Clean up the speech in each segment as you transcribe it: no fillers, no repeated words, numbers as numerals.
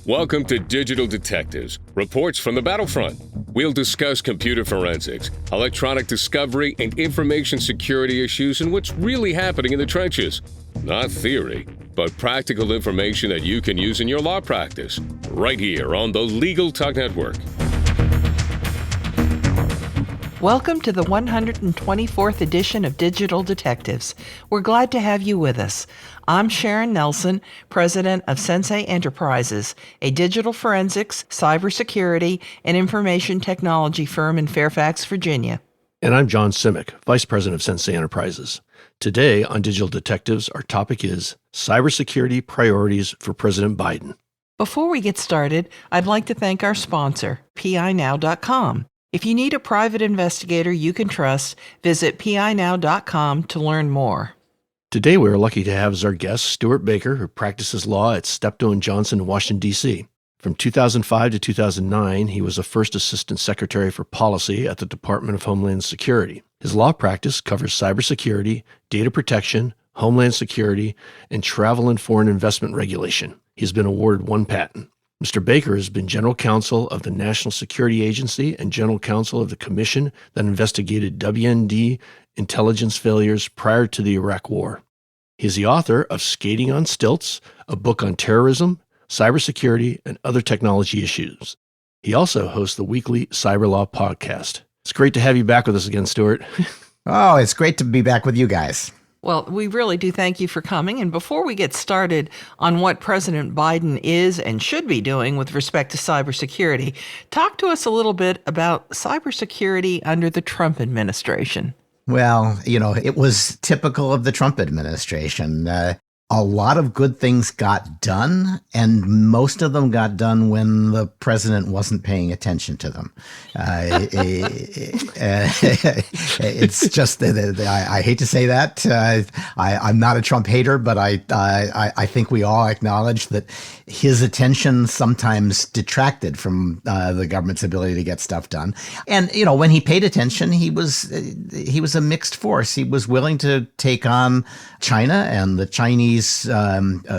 Welcome to Digital Detectives, reports from the battlefront. We'll discuss computer forensics, electronic discovery, and information security issues and what's really happening in the trenches. Not theory, but practical information that you can use in your law practice, right here on the Legal Talk Network. Welcome to the 124th edition of Digital Detectives. We're glad to have you with us. I'm Sharon Nelson, president of Sensei Enterprises, a digital forensics, cybersecurity, and information technology firm in Fairfax, Virginia. And I'm John Simek, vice president of Sensei Enterprises. Today on Digital Detectives, our topic is cybersecurity priorities for President Biden. Before we get started, I'd like to thank our sponsor, PINow.com. If you need a private investigator you can trust, visit PINow.com to learn more. Today we are lucky to have as our guest Stewart Baker, who practices law at Steptoe & Johnson in Washington, D.C. From 2005 to 2009, he was a first assistant secretary for policy at the Department of Homeland Security. His law practice covers cybersecurity, data protection, homeland security, and travel and foreign investment regulation. He has been awarded 1 patent. Mr. Baker has been general counsel of the National Security Agency and general counsel of the commission that investigated WND intelligence failures prior to the Iraq War. He is the author of Skating on Stilts, a book on terrorism, cybersecurity, and other technology issues. He also hosts the weekly Cyber Law podcast. It's great to have you back with us again, Stewart. Oh, it's great to be back with you guys. Well, we really do thank you for coming. And before we get started on what President Biden is and should be doing with respect to cybersecurity, talk to us a little bit about cybersecurity under the Trump administration. Well, it was typical of the Trump administration. A lot of good things got done, and most of them got done when the president wasn't paying attention to them. It's just that I hate to say that. I'm not a Trump hater, but I think we all acknowledge that his attention sometimes detracted from the government's ability to get stuff done. And when he paid attention, he was a mixed force. He was willing to take on China and the Chinese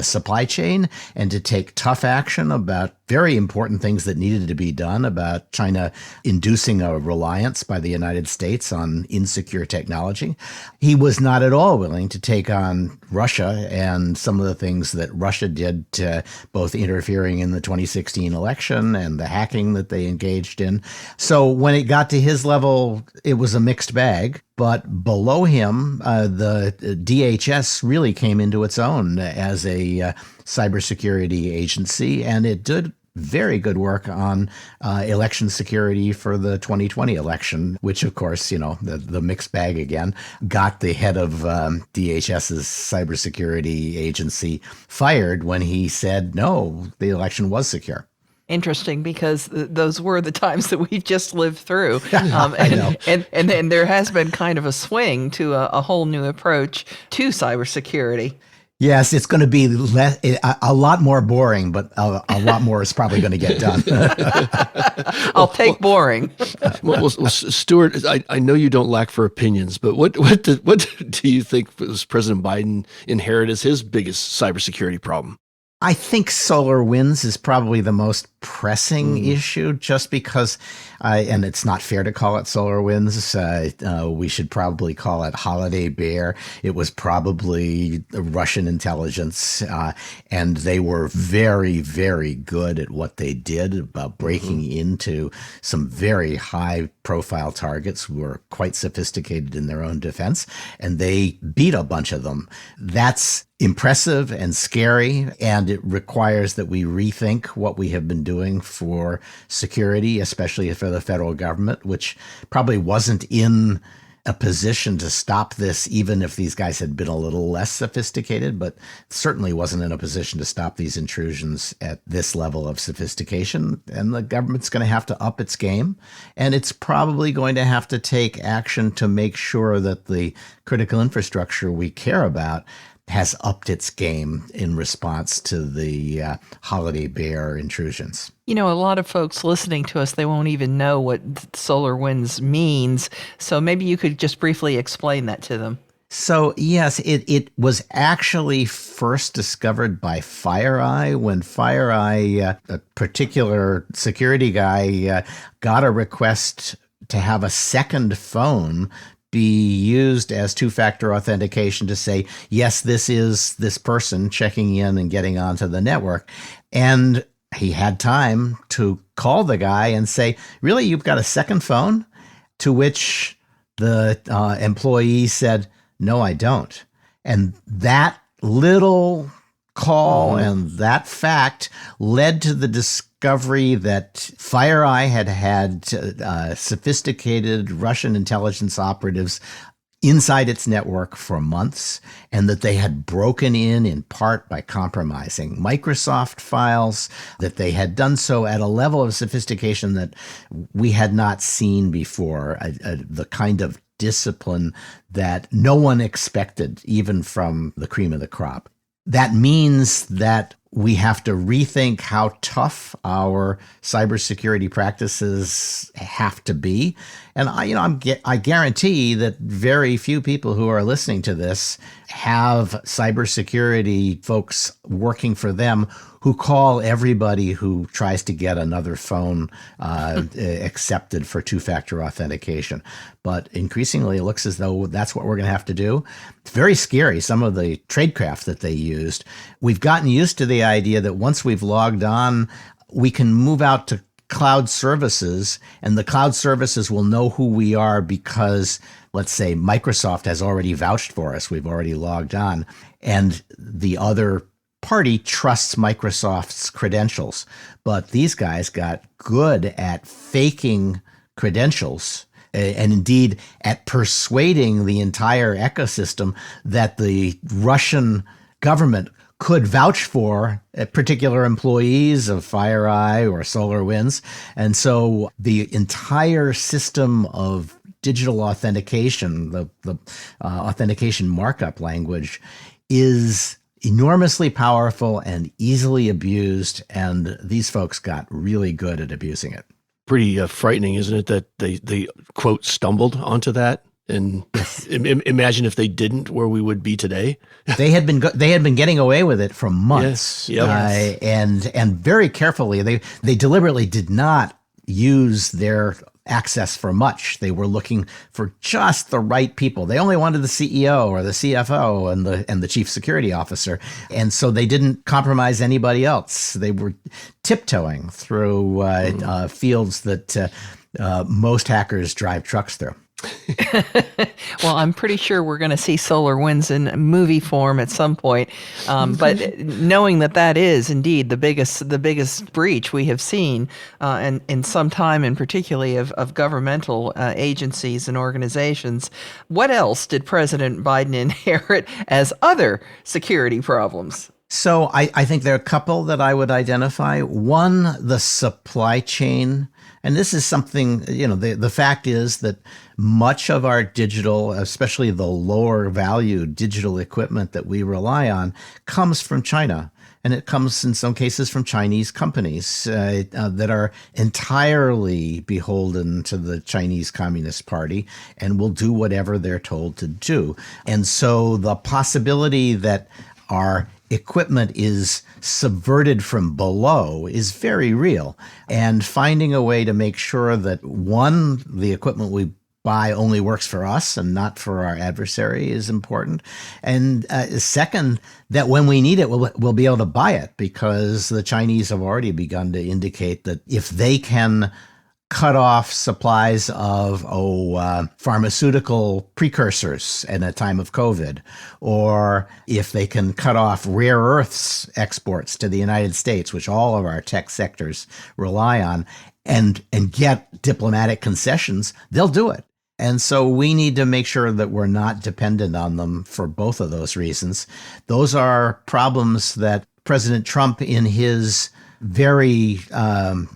supply chain and to take tough action about very important things that needed to be done about China inducing a reliance by the United States on insecure technology. He was not at all willing to take on Russia and some of the things that Russia did, both interfering in the 2016 election and the hacking that they engaged in. So when it got to his level, it was a mixed bag. But below him, the DHS really came into its own as a cybersecurity agency, and it did very good work on election security for the 2020 election, which, of course, the mixed bag again, got the head of DHS's cybersecurity agency fired when he said, no, the election was secure. Interesting, because those were the times that we've just lived through. I know. And there has been kind of a swing to a whole new approach to cybersecurity. Yes, it's going to be a lot more boring, but a lot more is probably going to get done. I'll take boring. Well, Stewart, I know you don't lack for opinions, but what do you think President Biden inherited as his biggest cybersecurity problem? I think SolarWinds is probably the most pressing issue, just because, and it's not fair to call it SolarWinds. We should probably call it Holiday Bear. It was probably Russian intelligence, and they were very, very good at what they did about breaking into some very high-profile targets who were quite sophisticated in their own defense, and they beat a bunch of them. That's impressive and scary, and it requires that we rethink what we have been doing for security, especially for the federal government, which probably wasn't in a position to stop this, even if these guys had been a little less sophisticated, but certainly wasn't in a position to stop these intrusions at this level of sophistication. And the government's going to have to up its game, and it's probably going to have to take action to make sure that the critical infrastructure we care about has upped its game in response to the Holiday Bear intrusions. A lot of folks listening to us, they won't even know what SolarWinds means. So maybe you could just briefly explain that to them. So, yes, it was actually first discovered by FireEye when FireEye, a particular security guy, got a request to have a second phone be used as two-factor authentication to say, yes, this is this person checking in and getting onto the network. And he had time to call the guy and say, really, you've got a second phone? To which the employee said, no, I don't. And that little call and that fact led to the discovery that FireEye had sophisticated Russian intelligence operatives inside its network for months, and that they had broken in part by compromising Microsoft files, that they had done so at a level of sophistication that we had not seen before, the kind of discipline that no one expected, even from the cream of the crop. That means that we have to rethink how tough our cybersecurity practices have to be. And I guarantee that very few people who are listening to this have cybersecurity folks working for them who call everybody who tries to get another phone accepted for two-factor authentication. But increasingly, it looks as though that's what we're going to have to do. It's very scary, some of the tradecraft that they used. We've gotten used to the idea that once we've logged on, we can move out to cloud services, and the cloud services will know who we are because, let's say, Microsoft has already vouched for us. We've already logged on. And the other party trusts Microsoft's credentials. But these guys got good at faking credentials and indeed at persuading the entire ecosystem that the Russian government could vouch for particular employees of FireEye or SolarWinds. And so the entire system of digital authentication, the authentication markup language, is enormously powerful and easily abused. And these folks got really good at abusing it. Pretty frightening, isn't it, that they quote stumbled onto that? And imagine if they didn't, where we would be today. They had been getting away with it for months, yes. And very carefully. They deliberately did not use their access for much. They were looking for just the right people. They only wanted the CEO or the CFO and the chief security officer, and so they didn't compromise anybody else. They were tiptoeing through fields that most hackers drive trucks through. Well, I'm pretty sure we're going to see SolarWinds in movie form at some point. But knowing that is indeed the biggest breach we have seen and in some time, and particularly of governmental agencies and organizations, what else did President Biden inherit as other security problems? So I think there are a couple that I would identify. One, the supply chain. And this is something, the fact is that much of our digital, especially the lower value digital equipment that we rely on, comes from China. And it comes in some cases from Chinese companies that are entirely beholden to the Chinese Communist Party and will do whatever they're told to do. And so the possibility that our equipment is subverted from below is very real. And finding a way to make sure that, one, the equipment we buy only works for us and not for our adversary is important. And second, that when we need it, we'll be able to buy it, because the Chinese have already begun to indicate that if they can cut off supplies of pharmaceutical precursors in a time of COVID, or if they can cut off rare earths exports to the United States, which all of our tech sectors rely on, and get diplomatic concessions, they'll do it. And so we need to make sure that we're not dependent on them for both of those reasons. Those are problems that President Trump, in his very,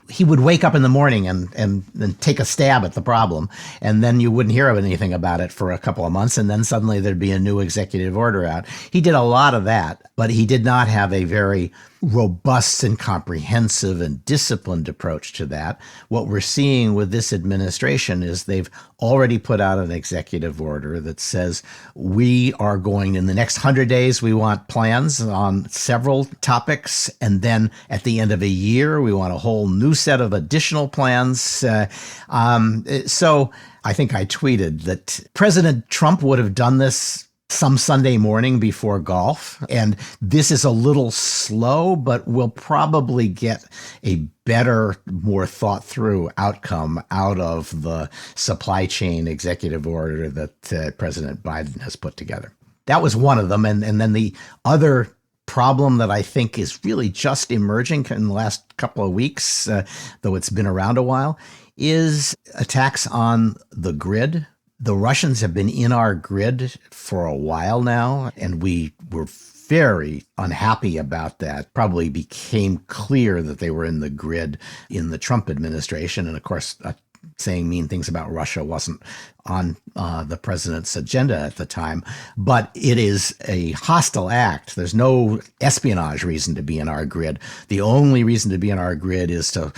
he would wake up in the morning and take a stab at the problem. And then you wouldn't hear of anything about it for a couple of months. And then suddenly there'd be a new executive order out. He did a lot of that, but he did not have a very robust and comprehensive and disciplined approach to that. What we're seeing with this administration is they've already put out an executive order that says we are going, in the next 100 days, we want plans on several topics. And then at the end of a year, we want a whole new set of additional plans. So I think I tweeted that President Trump would have done this some Sunday morning before golf. And this is a little slow, but we'll probably get a better, more thought through outcome out of the supply chain executive order that President Biden has put together. That was one of them. And then the other problem that I think is really just emerging in the last couple of weeks, though it's been around a while, is attacks on the grid. The Russians have been in our grid for a while now, and we were very unhappy about that. Probably became clear that they were in the grid in the Trump administration. And of course, saying mean things about Russia wasn't on the president's agenda at the time. But it is a hostile act. There's no espionage reason to be in our grid. The only reason to be in our grid is to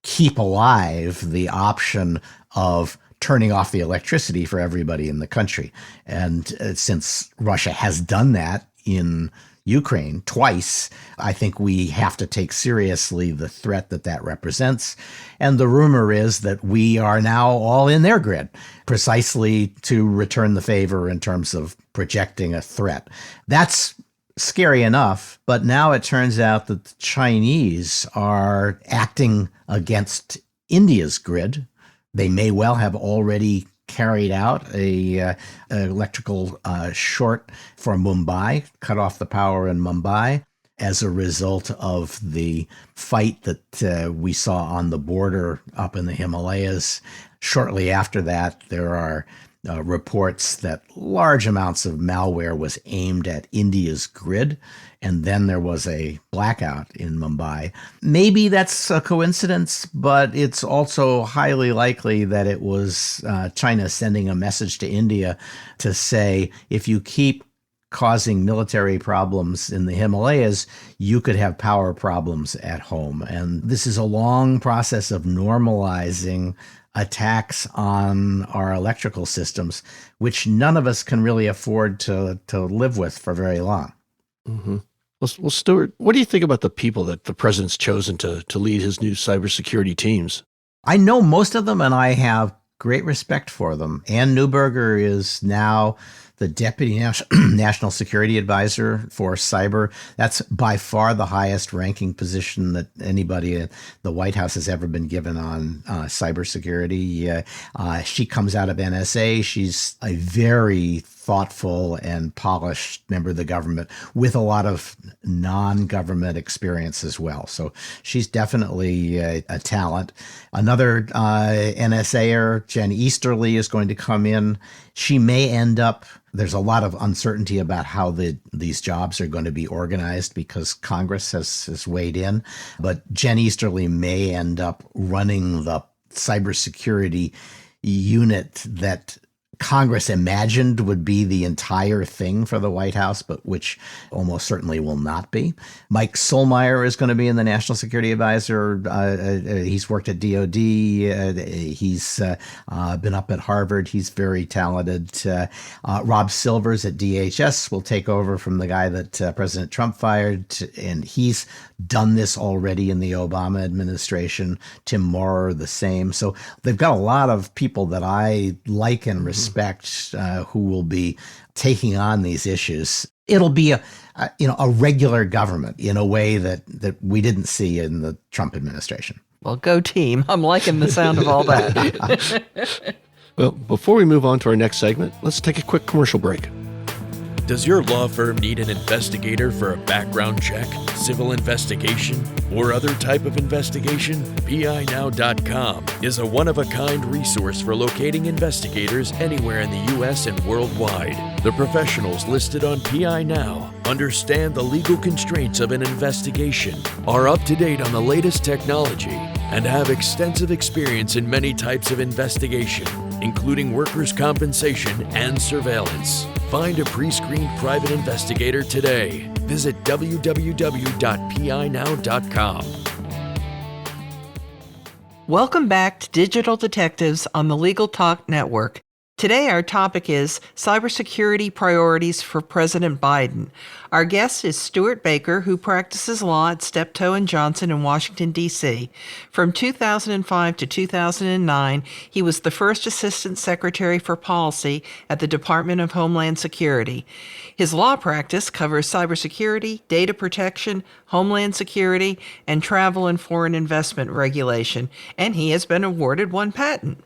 keep alive the option of turning off the electricity for everybody in the country. And since Russia has done that in Ukraine twice, I think we have to take seriously the threat that represents. And the rumor is that we are now all in their grid, precisely to return the favor in terms of projecting a threat. That's scary enough, but now it turns out that the Chinese are acting against India's grid. They may well have already carried out a electrical short for Mumbai, cut off the power in Mumbai as a result of the fight that we saw on the border up in the Himalayas. Shortly after that, there are reports that large amounts of malware was aimed at India's grid, and then there was a blackout in Mumbai. Maybe that's a coincidence, but it's also highly likely that it was China sending a message to India to say, if you keep causing military problems in the Himalayas, you could have power problems at home. And this is a long process of normalizing attacks on our electrical systems, which none of us can really afford to live with for very long. Mm-hmm. Well, Stewart, what do you think about the people that the president's chosen to lead his new cybersecurity teams? I know most of them, and I have great respect for them. Ann Neuberger is now the Deputy National Security Advisor for Cyber. That's by far the highest ranking position that anybody in the White House has ever been given on cybersecurity. She comes out of NSA. She's a very thoughtful and polished member of the government with a lot of non-government experience as well. So she's definitely a talent. Another NSAer, Jen Easterly, is going to come in. She may end up, there's a lot of uncertainty about how these jobs are going to be organized because Congress has weighed in, but Jen Easterly may end up running the cybersecurity unit that Congress imagined would be the entire thing for the White House, but which almost certainly will not be. Mike Solmeyer is going to be in the National Security Advisor. He's worked at DOD. He's been up at Harvard. He's very talented. Rob Silvers at DHS will take over from the guy that President Trump fired, and he's done this already in the Obama administration. Tim Maurer, the same. So they've got a lot of people that I like and respect who will be taking on these issues. It'll be a regular government in a way that we didn't see in the Trump administration. Well, go team. I'm liking the sound of all that. Well, before we move on to our next segment, let's take a quick commercial break. Does your law firm need an investigator for a background check, civil investigation, or other type of investigation? PINow.com is a one-of-a-kind resource for locating investigators anywhere in the U.S. and worldwide. The professionals listed on PI Now understand the legal constraints of an investigation, are up to date on the latest technology, and have extensive experience in many types of investigation, including workers' compensation and surveillance. Find a pre-screened private investigator today. Visit www.pinow.com. Welcome back to Digital Detectives on the Legal Talk Network. Today, our topic is cybersecurity priorities for President Biden. Our guest is Stewart Baker, who practices law at Steptoe and Johnson in Washington, D.C. From 2005 to 2009, he was the first Assistant Secretary for Policy at the Department of Homeland Security. His law practice covers cybersecurity, data protection, homeland security, and travel and foreign investment regulation, and he has been awarded one patent.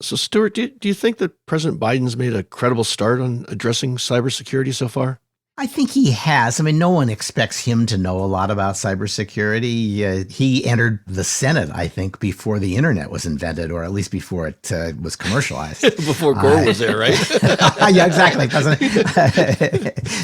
So, Stuart, do you think that President Biden's made a credible start on addressing cybersecurity so far? I think he has. I mean, no one expects him to know a lot about cybersecurity. He entered the Senate, I think, before the internet was invented, or at least before it was commercialized. Before Gore was there, right? Yeah, exactly.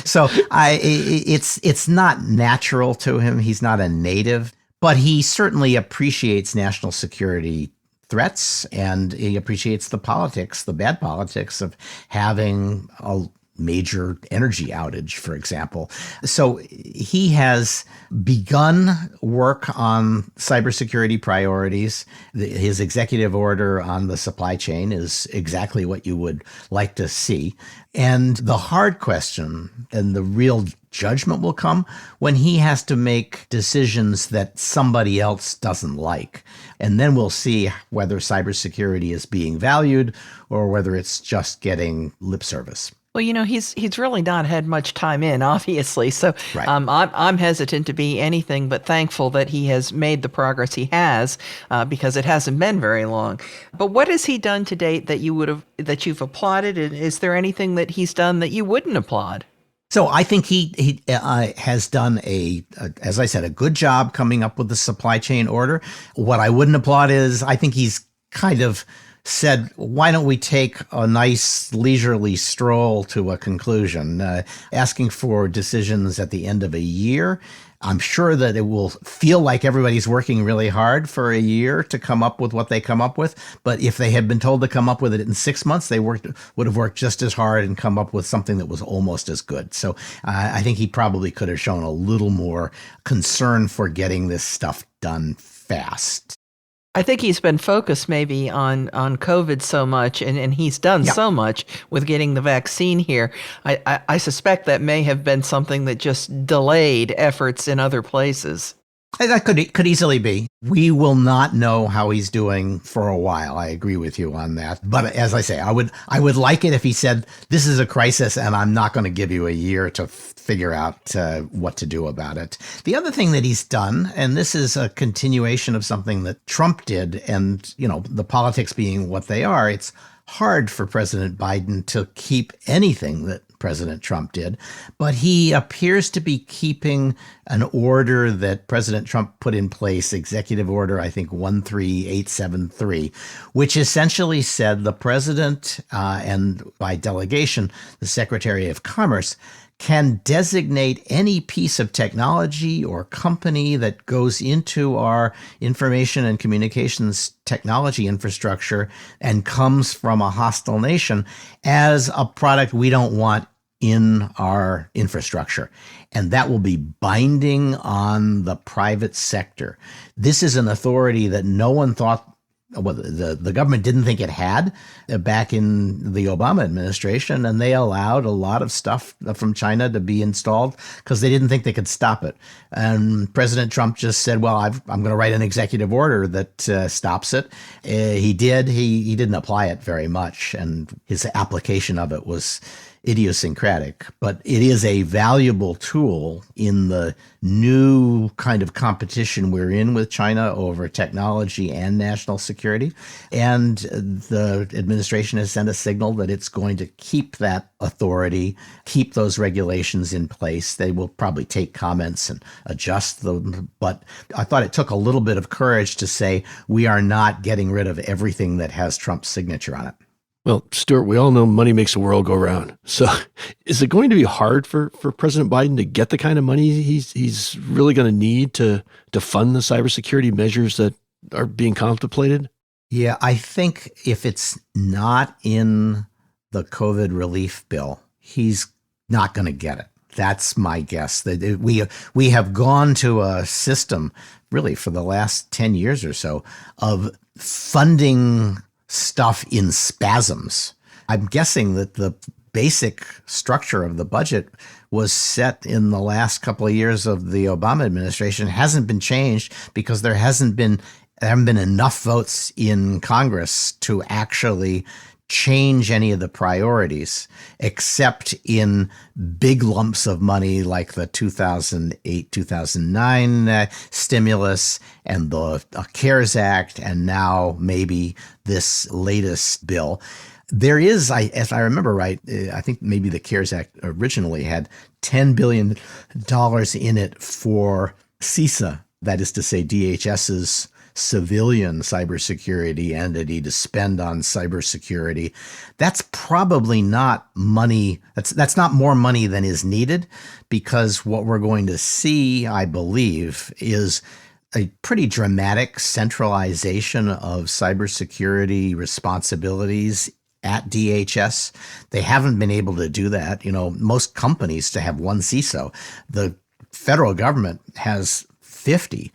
So it's not natural to him. He's not a native, but he certainly appreciates national security threats, and he appreciates the politics, the bad politics of having a major energy outage, for example. So he has begun work on cybersecurity priorities. His executive order on the supply chain is exactly what you would like to see. And the hard question and the real judgment will come when he has to make decisions that somebody else doesn't like. And then we'll see whether cybersecurity is being valued or whether it's just getting lip service. Well, you know, he's really not had much time in, obviously. So Right. I'm hesitant to be anything but thankful that he has made the progress he has, because it hasn't been very long. But what has he done to date that you've applauded? And is there anything that he's done that you wouldn't applaud? So I think he has done as I said, a good job coming up with the supply chain order. What I wouldn't applaud is I think he's kind of said, why don't we take a nice leisurely stroll to a conclusion, asking for decisions at the end of a year. I'm sure that it will feel like everybody's working really hard for a year to come up with what they come up with. But if they had been told to come up with it in 6 months, they would have worked just as hard and come up with something that was almost as good. So I think he probably could have shown a little more concern for getting this stuff done fast. I think he's been focused maybe on COVID so much, and he's done so much with getting the vaccine here. I suspect that may have been something that just delayed efforts in other places. That could easily be. We will not know how he's doing for a while. I agree with you on that. But as I say, I would like it if he said, this is a crisis and I'm not going to give you a year to figure out what to do about it. The other thing that he's done, and this is a continuation of something that Trump did, and, you know, the politics being what they are, it's hard for President Biden to keep anything that President Trump did, but he appears to be keeping an order that President Trump put in place, Executive Order, I think 13873, which essentially said the president and by delegation, the Secretary of Commerce can designate any piece of technology or company that goes into our information and communications technology infrastructure and comes from a hostile nation as a product we don't want in our infrastructure. And that will be binding on the private sector. This is an authority that no one thought, well, the government didn't think it had back in the Obama administration, and they allowed a lot of stuff from China to be installed because they didn't think they could stop it. And President Trump just said, well, I'm going to write an executive order that stops it. He did. He didn't apply it very much, and his application of it was idiosyncratic, but it is a valuable tool in the new kind of competition we're in with China over technology and national security. And the administration has sent a signal that it's going to keep that authority, keep those regulations in place. They will probably take comments and adjust them. But I thought it took a little bit of courage to say, we are not getting rid of everything that has Trump's signature on it. Well, Stuart, we all know money makes the world go round. So is it going to be hard for President Biden to get the kind of money he's really going to need to fund the cybersecurity measures that are being contemplated? Yeah, I think if it's not in the COVID relief bill, he's not going to get it. That's my guess. That we have gone to a system really for the last 10 years or so of funding stuff in spasms. I'm guessing that the basic structure of the budget was set in the last couple of years of the Obama administration, hasn't been changed because there haven't been enough votes in Congress to actually change any of the priorities, except in big lumps of money like the 2008-2009 stimulus and the CARES Act, and now maybe this latest bill. There is, if I remember right, I think maybe the CARES Act originally had $10 billion in it for CISA, that is to say DHS's civilian cybersecurity entity to spend on cybersecurity. That's probably not money. That's not more money than is needed, because what we're going to see, I believe, is a pretty dramatic centralization of cybersecurity responsibilities at DHS. They haven't been able to do that. Most companies to have one CISO. The federal government has 50. You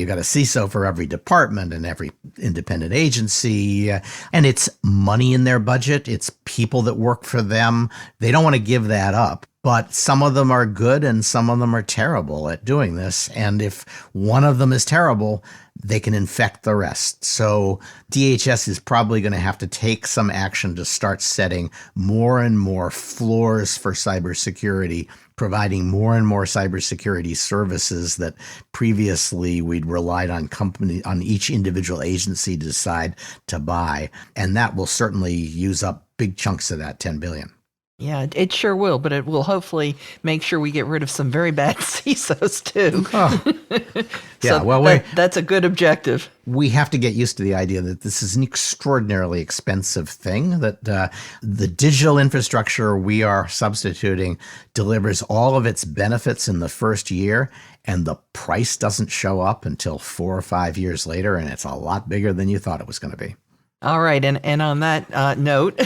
got a CISO for every department and every independent agency, and it's money in their budget. It's people that work for them. They don't want to give that up, but some of them are good and some of them are terrible at doing this. And if one of them is terrible, they can infect the rest. So DHS is probably going to have to take some action to start setting more and more floors for cybersecurity, providing more and more cybersecurity services that previously we'd relied on each individual agency to decide to buy. And that will certainly use up big chunks of that $10 billion. Yeah, it sure will, but it will hopefully make sure we get rid of some very bad CISOs too. That's a good objective. We have to get used to the idea that this is an extraordinarily expensive thing, that the digital infrastructure we are substituting delivers all of its benefits in the first year, and the price doesn't show up until 4 or 5 years later, and it's a lot bigger than you thought it was going to be. All right, and on that note,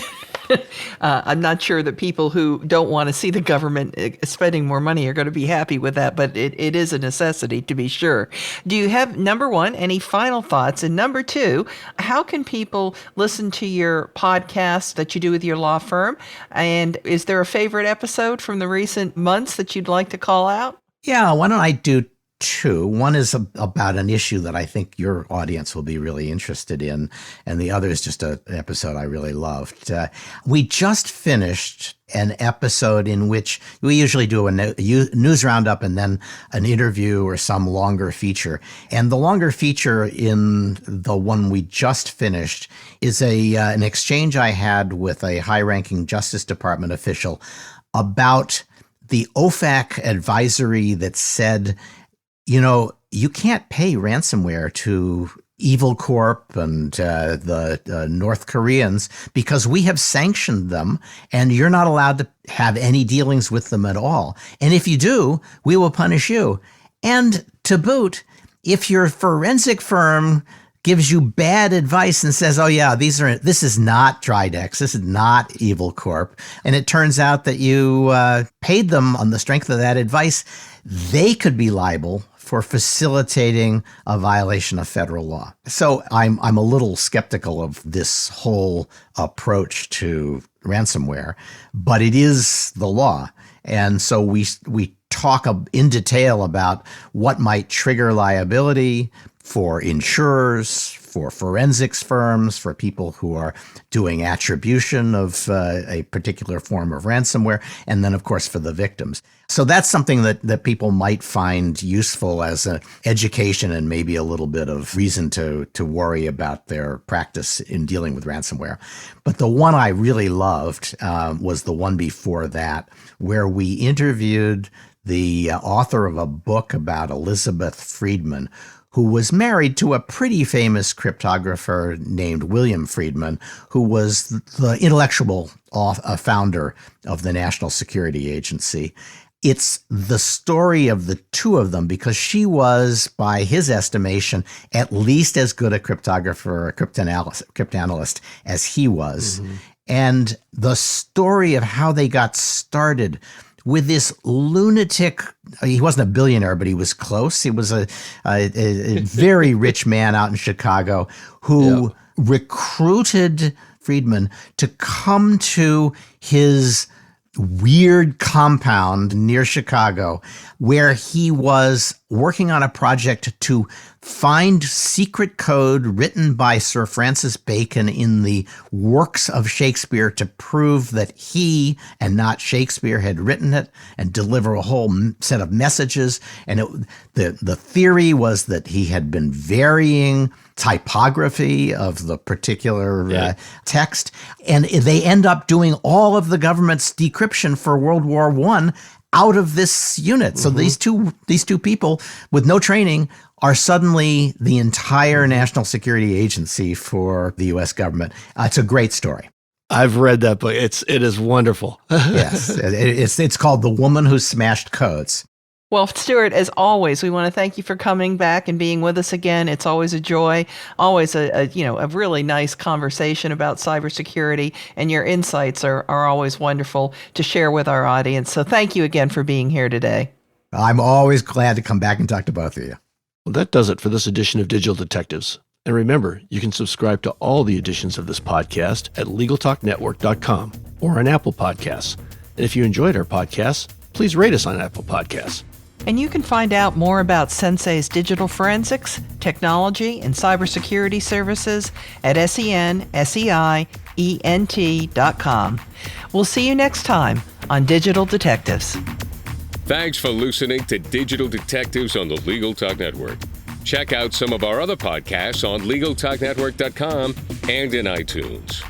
I'm not sure that people who don't want to see the government spending more money are going to be happy with that, but it is a necessity to be sure. Do you have, number one, any final thoughts? And number two, how can people listen to your podcast that you do with your law firm? And is there a favorite episode from the recent months that you'd like to call out? Yeah, why don't I do two? One is about an issue that I think your audience will be really interested in, and the other is just an episode I really loved. We just finished an episode in which we usually do a news roundup and then an interview or some longer feature. And the longer feature in the one we just finished is an exchange I had with a high-ranking Justice Department official about the OFAC advisory that said, you can't pay ransomware to Evil Corp and the North Koreans because we have sanctioned them, and you're not allowed to have any dealings with them at all. And if you do, we will punish you. And to boot, if your forensic firm gives you bad advice and says, oh yeah, this is not Tridex, this is not Evil Corp, and it turns out that you paid them on the strength of that advice, they could be liable for facilitating a violation of federal law. So I'm a little skeptical of this whole approach to ransomware, but it is the law. And so we talk in detail about what might trigger liability for insurers, for forensics firms, for people who are doing attribution of a particular form of ransomware, and then, of course, for the victims. So that's something that people might find useful as an education and maybe a little bit of reason to worry about their practice in dealing with ransomware. But the one I really loved was the one before that, where we interviewed the author of a book about Elizabeth Friedman, who was married to a pretty famous cryptographer named William Friedman, who was the intellectual founder of the National Security Agency. It's the story of the two of them because she was, by his estimation, at least as good a cryptographer or a cryptanalyst as he was. Mm-hmm. And the story of how they got started with this lunatic, he wasn't a billionaire, but he was close. He was a very rich man out in Chicago who recruited Friedman to come to his weird compound near Chicago where he was working on a project to find secret code written by Sir Francis Bacon in the works of Shakespeare to prove that he and not Shakespeare had written it and deliver a whole set of messages. And the theory was that he had been varying typography of the particular text. And they end up doing all of the government's decryption for World War I out of this unit. So these two people with no training are suddenly the entire national security agency for the U.S. government. It's a great story. I've read that book. It is wonderful. Yes, it's called The Woman Who Smashed Codes. Well, Stewart, as always, we want to thank you for coming back and being with us again. It's always a joy, always a really nice conversation about cybersecurity, and your insights are always wonderful to share with our audience. So thank you again for being here today. I'm always glad to come back and talk to both of you. Well, that does it for this edition of Digital Detectives. And remember, you can subscribe to all the editions of this podcast at LegalTalkNetwork.com or on Apple Podcasts. And if you enjoyed our podcasts, please rate us on Apple Podcasts. And you can find out more about Sensei's digital forensics, technology, and cybersecurity services at SENSEIENT.com. We'll see you next time on Digital Detectives. Thanks for listening to Digital Detectives on the Legal Talk Network. Check out some of our other podcasts on LegalTalkNetwork.com and in iTunes.